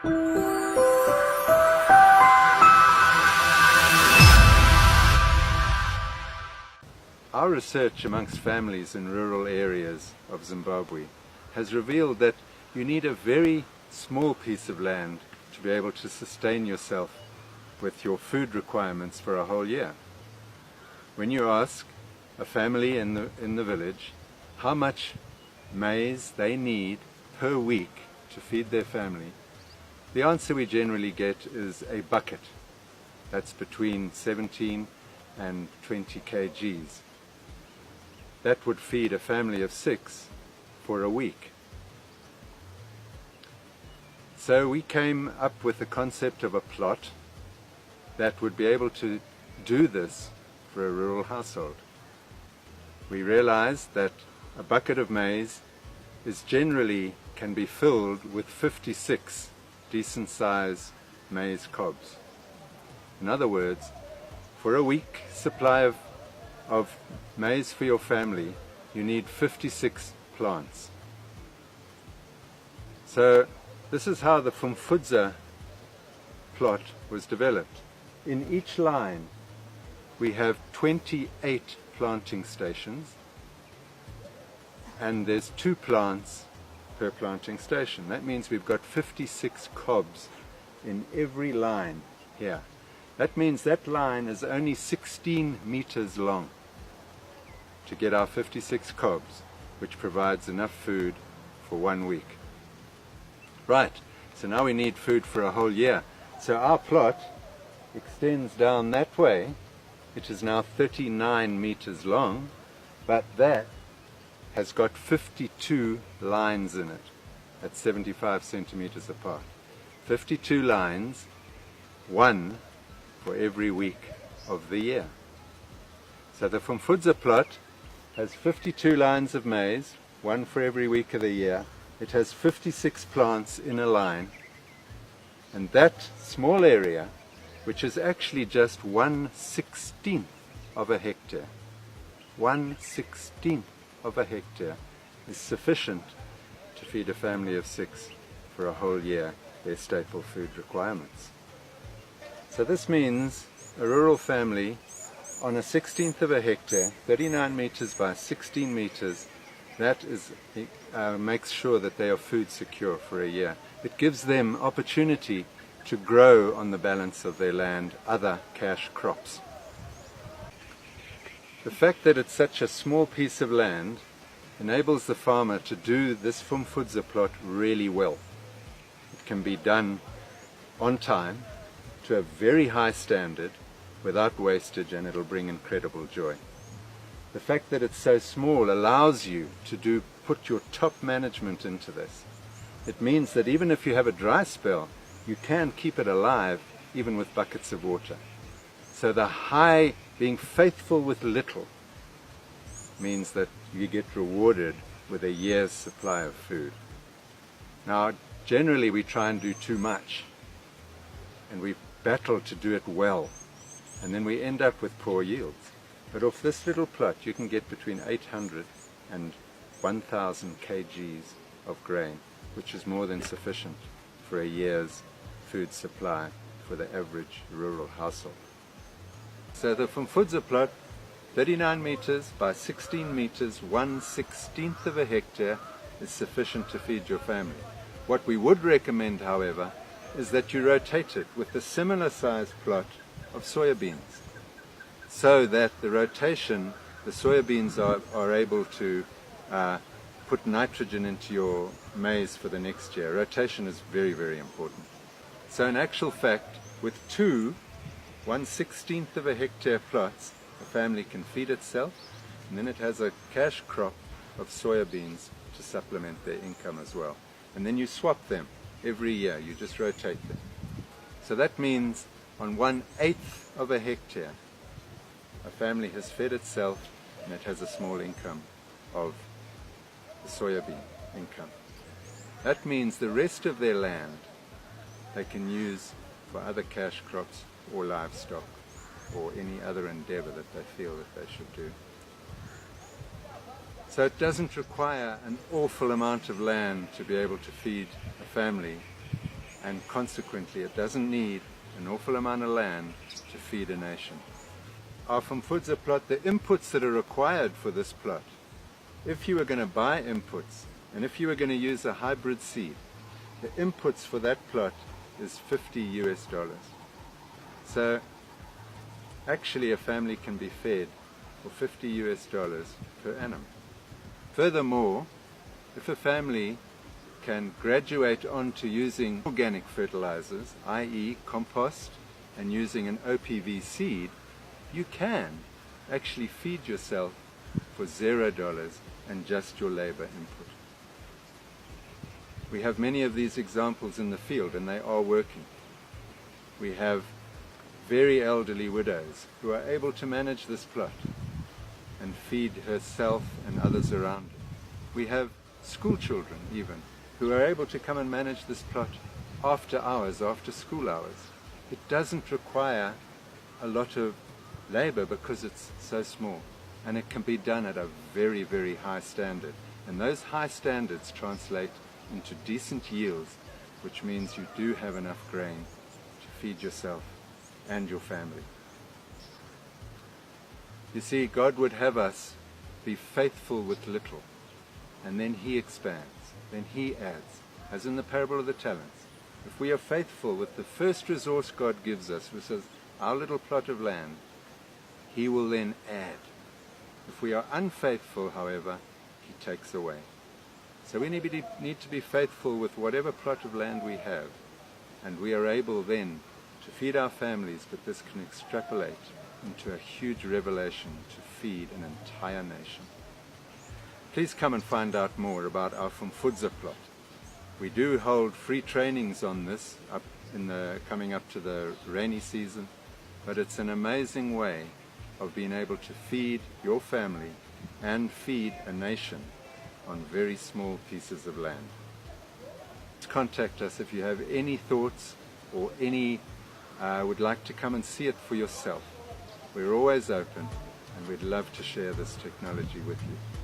Our research amongst families in rural areas of Zimbabwe has revealed that you need a very small piece of land to be able to sustain yourself with your food requirements for a whole year. When you ask a family in the village how much maize they need per week to feed their family, the answer we generally get is a bucket. That's between 17 and 20 kgs. That would feed a family of 6 for a week. So we came up with the concept of a plot that would be able to do this for a rural household. We realized that a bucket of maize can be filled with 56 decent size maize cobs. In other words, for a week supply of maize for your family, you need 56 plants. So this is how the Fumfudza plot was developed. In each line we have 28 planting stations, and there's 2 plants per planting station. That means we've got 56 cobs in every line here. That means that line is only 16 meters long to get our 56 cobs, which provides enough food for 1 week. Right, so now we need food for a whole year. So our plot extends down that way. It is now 39 meters long, but that has got 52 lines in it at 75 centimeters apart. 52 lines, 1 for every week of the year. So the Fumfudza plot has 52 lines of maize, 1 for every week of the year. It has 56 plants in a line, and that small area, which is actually just 1/16 of a hectare, 1/16 of a hectare, is sufficient to feed a family of 6 for a whole year, their staple food requirements. So this means a rural family on a 16th of a hectare, 39 meters by 16 meters, that is, makes sure that they are food secure for a year. It gives them opportunity to grow on the balance of their land other cash crops. The fact that it's such a small piece of land enables the farmer to do this Fumfudza plot really well. It can be done on time, to a very high standard, without wastage, and it'll bring incredible joy. The fact that it's so small allows you to put your top management into this. It means that even if you have a dry spell, you can keep it alive even with buckets of water. So being faithful with little means that you get rewarded with a year's supply of food. Now, generally we try and do too much, and we battle to do it well, and then we end up with poor yields. But off this little plot you can get between 800 and 1,000 kgs of grain, which is more than sufficient for a year's food supply for the average rural household. So the Fumfudza plot, 39 meters by 16 meters, 1/16 of a hectare, is sufficient to feed your family. What we would recommend, however, is that you rotate it with a similar sized plot of soybeans, so that the soybeans are able to put nitrogen into your maize for the next year. Rotation is very, very important. So in actual fact, with 2 1/16 of a hectare plots, a family can feed itself, and then it has a cash crop of soybeans to supplement their income as well. And then you swap them every year, you just rotate them. So that means on 1/8 of a hectare, a family has fed itself, and it has a small income of the soybean income. That means the rest of their land they can use for other cash crops or livestock or any other endeavor that they feel that they should do. So it doesn't require an awful amount of land to be able to feed a family and consequently it doesn't need an awful amount of land to feed a nation. Our Fumfudza plot, the inputs that are required for this plot, if you were going to buy inputs and if you were going to use a hybrid seed, the inputs for that plot is $50 US. So actually a family can be fed for $50 US per annum. Furthermore, if a family can graduate on to using organic fertilizers, i.e. compost, and using an OPV seed, you can actually feed yourself for $0 and just your labor input. We have many of these examples in the field and they are working. We have very elderly widows who are able to manage this plot and feed herself and others around her. We have school children even who are able to come and manage this plot after hours, after school hours. It doesn't require a lot of labor because it's so small, and it can be done at a very, very high standard. And those high standards translate into decent yields, which means you do have enough grain to feed yourself and your family. You see, God would have us be faithful with little, and then He expands, then He adds, as in the parable of the talents. If we are faithful with the first resource God gives us, which is our little plot of land, He will then add. If we are unfaithful, however, He takes away. So we need to be faithful with whatever plot of land we have, and we are able then to feed our families, but this can extrapolate into a huge revelation to feed an entire nation. Please come and find out more about our Fumfudza plot. We do hold free trainings on this coming up to the rainy season, but it's an amazing way of being able to feed your family and feed a nation on very small pieces of land. Contact us if you have any thoughts or would like to come and see it for yourself. We're always open and we'd love to share this technology with you.